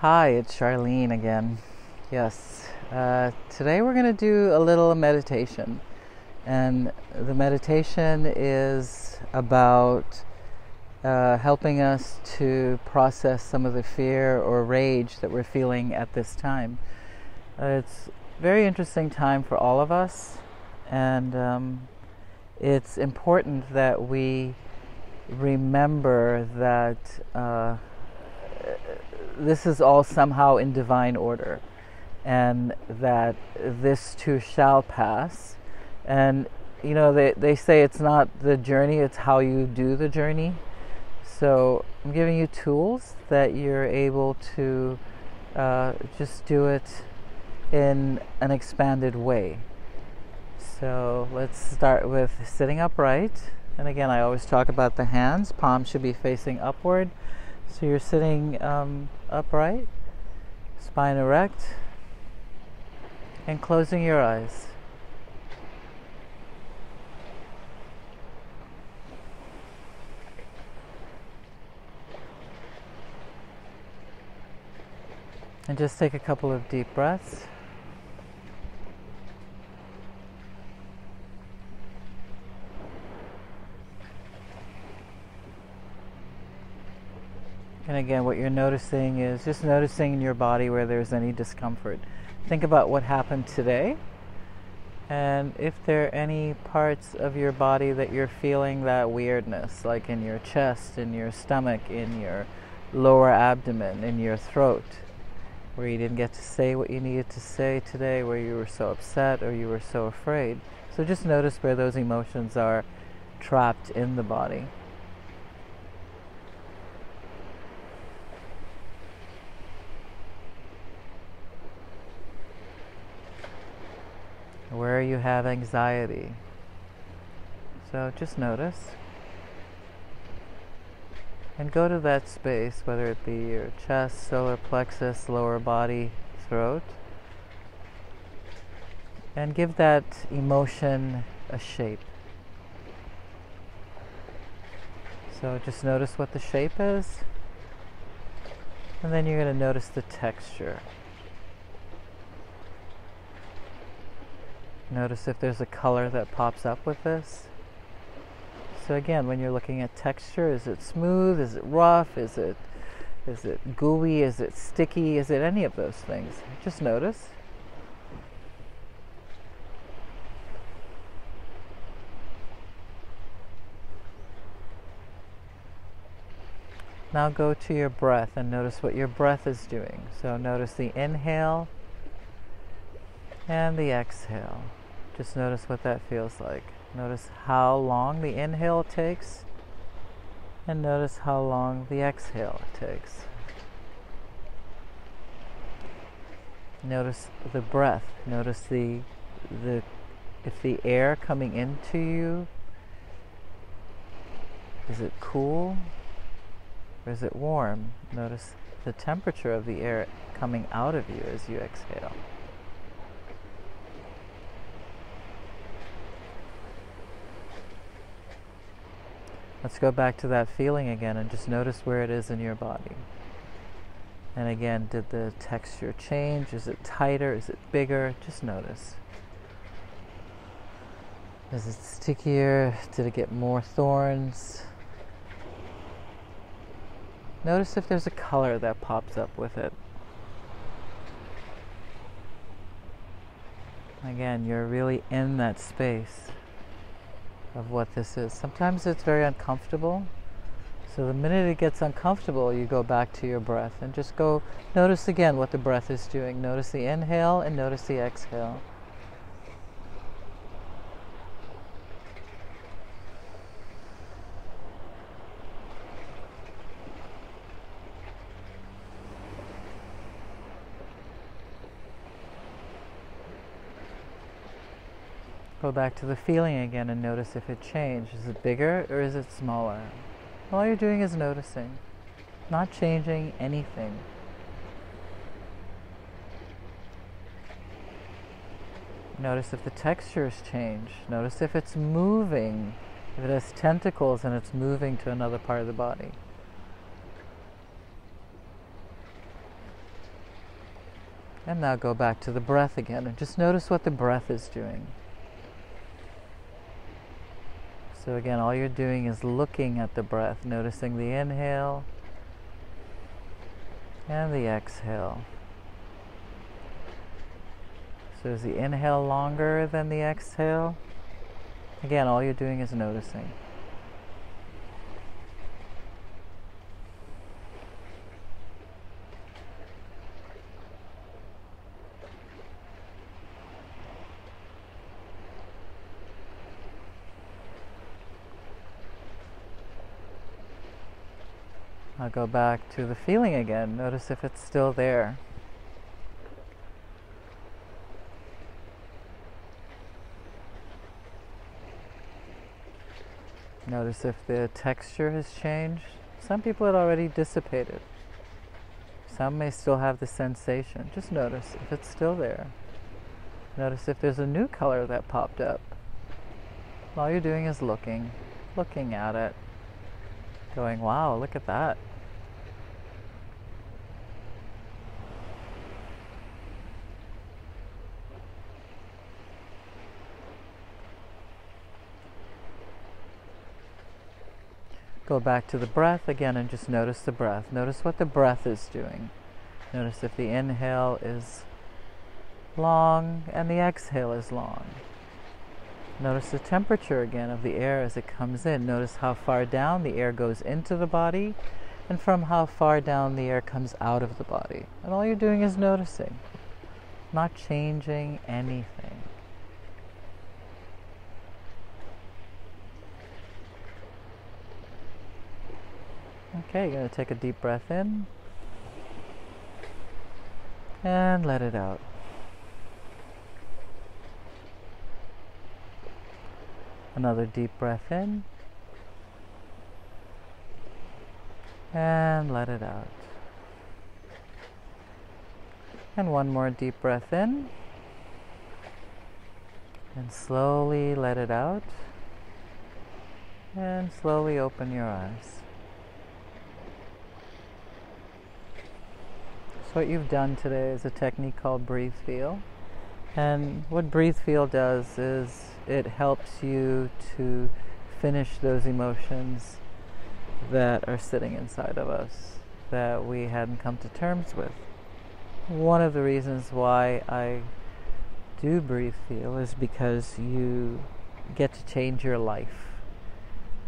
Hi, it's Charlene again. Yes, today we're going to do a little meditation. And the meditation is about helping us to process some of the fear or rage that we're feeling at this time. It's a very interesting time for all of us, and it's important that we remember that this is all somehow in divine order, and that this too shall pass. And you know, they say it's not the journey, it's how you do the journey. So I'm giving you tools that you're able to just do it in an expanded way. So let's start with sitting upright. And again, I always talk about the hands. Palms should be facing upward. So you're sitting upright, spine erect, and closing your eyes. And just take a couple of deep breaths. And again, what you're noticing is just noticing in your body where there's any discomfort. Think about what happened today, and if there are any parts of your body that you're feeling that weirdness, like in your chest, in your stomach, in your lower abdomen, in your throat, where you didn't get to say what you needed to say today, where you were so upset or you were so afraid. So just notice where those emotions are trapped in the body. Where you have anxiety. So just notice. And go to that space, whether it be your chest, solar plexus, lower body, throat. And give that emotion a shape. So just notice what the shape is. And then you're going to notice the texture. Notice if there's a color that pops up with this. So again, when you're looking at texture, is it smooth? Is it rough? Is it gooey? Is it sticky? Is it any of those things? Just notice. Now go to your breath and notice what your breath is doing. So notice the inhale and the exhale. Just notice what that feels like. Notice how long the inhale takes, and notice how long the exhale takes. Notice the breath. Notice the if the air coming into you, is it cool or is it warm? Notice the temperature of the air coming out of you as you exhale. Let's go back to that feeling again and just notice where it is in your body. And again, did the texture change? Is it tighter? Is it bigger? Just notice. Is it stickier? Did it get more thorns? Notice if there's a color that pops up with it. Again, you're really in that space of what this is. Sometimes it's very uncomfortable. So the minute it gets uncomfortable, you go back to your breath and just go notice again what the breath is doing. Notice the inhale and notice the exhale. Go back to the feeling again and notice if it changed. Is it bigger or is it smaller? All you're doing is noticing, not changing anything. Notice if the textures change. Notice if it's moving. If it has tentacles and it's moving to another part of the body. And now go back to the breath again and just notice what the breath is doing. So again, all you're doing is looking at the breath, noticing the inhale and the exhale. So is the inhale longer than the exhale? Again, all you're doing is noticing. I'll go back to the feeling again. Notice if it's still there. Notice if the texture has changed. Some people had already dissipated. Some may still have the sensation. Just notice if it's still there. Notice if there's a new color that popped up. All you're doing is looking at it, going, wow, look at that. Go back to the breath again and just notice the breath. Notice what the breath is doing. Notice if the inhale is long and the exhale is long. Notice the temperature again of the air as it comes in. Notice how far down the air goes into the body and from how far down the air comes out of the body. And all you're doing is noticing, not changing anything. Okay, you're going to take a deep breath in and let it out. Another deep breath in and let it out. And one more deep breath in and slowly let it out and slowly open your eyes. So what you've done today is a technique called Breathe Feel. And what Breathe Feel does is it helps you to finish those emotions that are sitting inside of us that we hadn't come to terms with. One of the reasons why I do Breathe Feel is because you get to change your life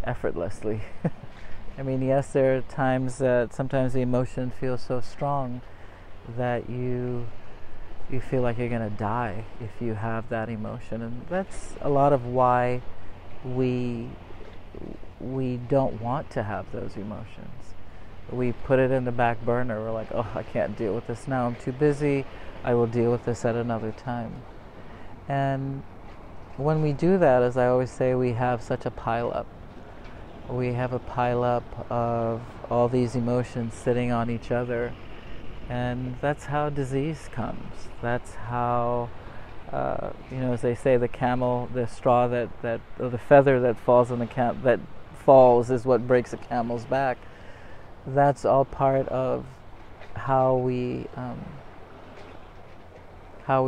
effortlessly. I mean, yes, there are times that sometimes the emotion feels so strong that you feel like you're going to die if you have that emotion, and that's a lot of why we don't want to have those emotions. We put it in the back burner. We're like, oh, I can't deal with this now, I'm too busy, I will deal with this at another time. And when we do that, as I always say, we have such a pile up. We have a pile up of all these emotions sitting on each other. And that's how disease comes. That's how, as they say, the camel, the straw or the feather that falls on that falls is what breaks a camel's back. That's all part of how we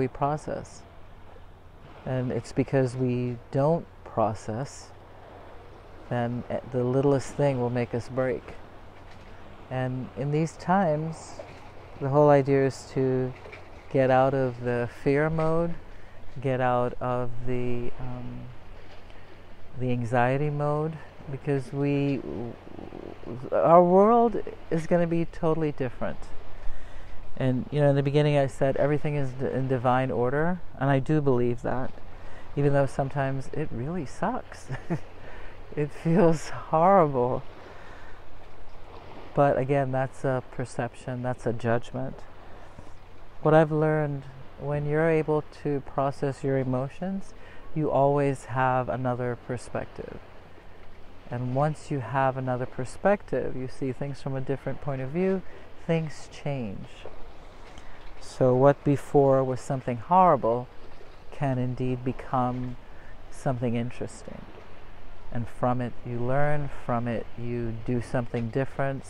process. And it's because we don't process, then the littlest thing will make us break. And in these times, the whole idea is to get out of the fear mode, get out of the anxiety mode, because our world is going to be totally different. And in the beginning I said everything is in divine order, and I do believe that, even though sometimes it really sucks. It feels horrible. But again, that's a perception, that's a judgment. What I've learned, when you're able to process your emotions, you always have another perspective. And once you have another perspective, you see things from a different point of view, things change. So what before was something horrible can indeed become something interesting. And from it you learn, from it you do something different,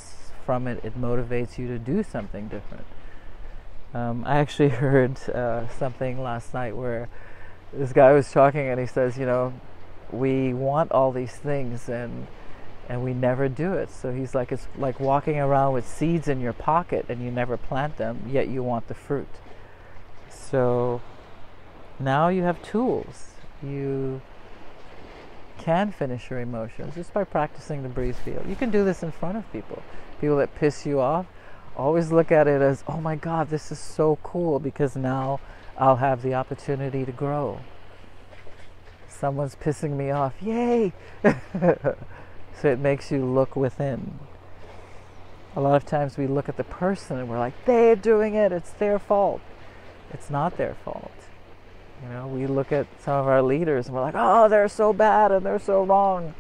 from it motivates you to do something different. I actually heard something last night where this guy was talking and he says, we want all these things and we never do it. So he's like, it's like walking around with seeds in your pocket and you never plant them, yet you want the fruit. So now you have tools. You can finish your emotions just by practicing the breathe feel. You can do this in front of people that piss you off. Always look at it as, oh my God, this is so cool, because now I'll have the opportunity to grow. Someone's pissing me off, yay! So it makes you look within. A lot of times we look at the person and we're like, they're doing it, it's their fault. It's not their fault. We look at some of our leaders and we're like, oh, they're so bad and they're so wrong.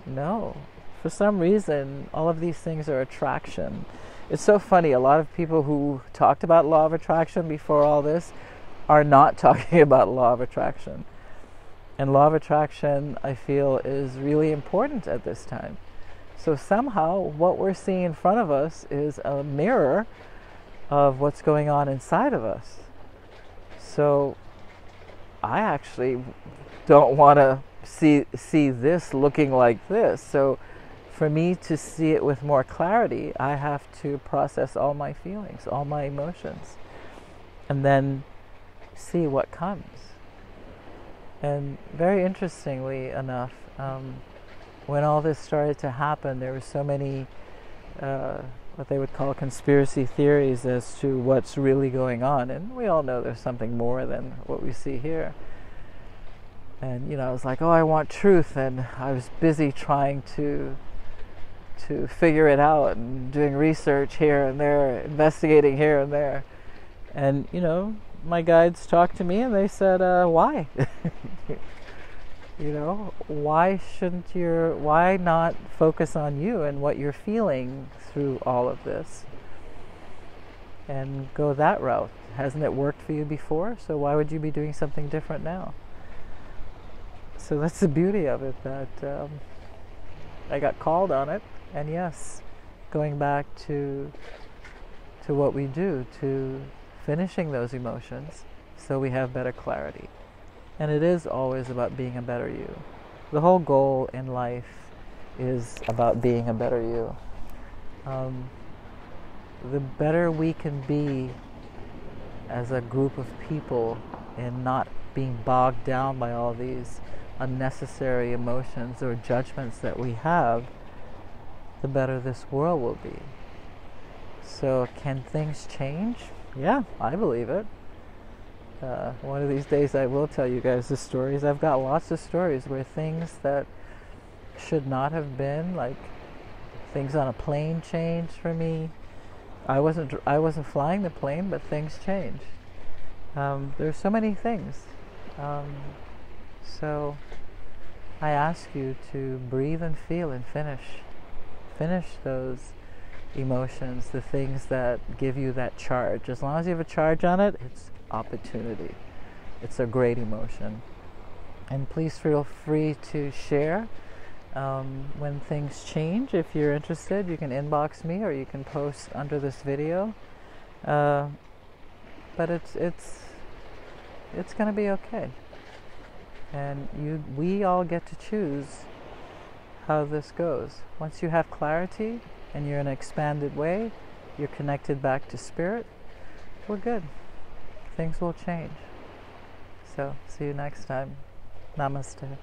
No, for some reason, all of these things are attraction. It's so funny, a lot of people who talked about law of attraction before all this are not talking about law of attraction. And law of attraction, I feel, is really important at this time. So somehow, what we're seeing in front of us is a mirror of what's going on inside of us. So I actually don't want to see this looking like this. So for me to see it with more clarity, I have to process all my feelings, all my emotions, and then see what comes. And very interestingly enough, when all this started to happen, there were so many what they would call conspiracy theories as to what's really going on. And we all know there's something more than what we see here. And, I was like, oh, I want truth. And I was busy trying to figure it out and doing research here and there, investigating here and there. And, my guides talked to me and they said, why? Why not focus on you and what you're feeling through all of this and go that route? Hasn't it worked for you before? So why would you be doing something different now? So that's the beauty of it, that I got called on it. And yes, going back to what we do, to finishing those emotions so we have better clarity. And it is always about being a better you. The whole goal in life is about being a better you. The better we can be as a group of people in not being bogged down by all these unnecessary emotions or judgments that we have, the better this world will be. So can things change? Yeah, I believe it. One of these days I will tell you guys the stories. I've got lots of stories where things that should not have been, like things on a plane, changed for me. I wasn't flying the plane, but things changed. There's so many things. So I ask you to breathe and feel and finish those emotions, the things that give you that charge. As long as you have a charge on it, it's opportunity. It's a great emotion. And please feel free to share when things change. If you're interested, you can inbox me or you can post under this video. But it's going to be okay. And we all get to choose how this goes. Once you have clarity and you're in an expanded way, you're connected back to spirit, we're good. Things will change. So, see you next time. Namaste.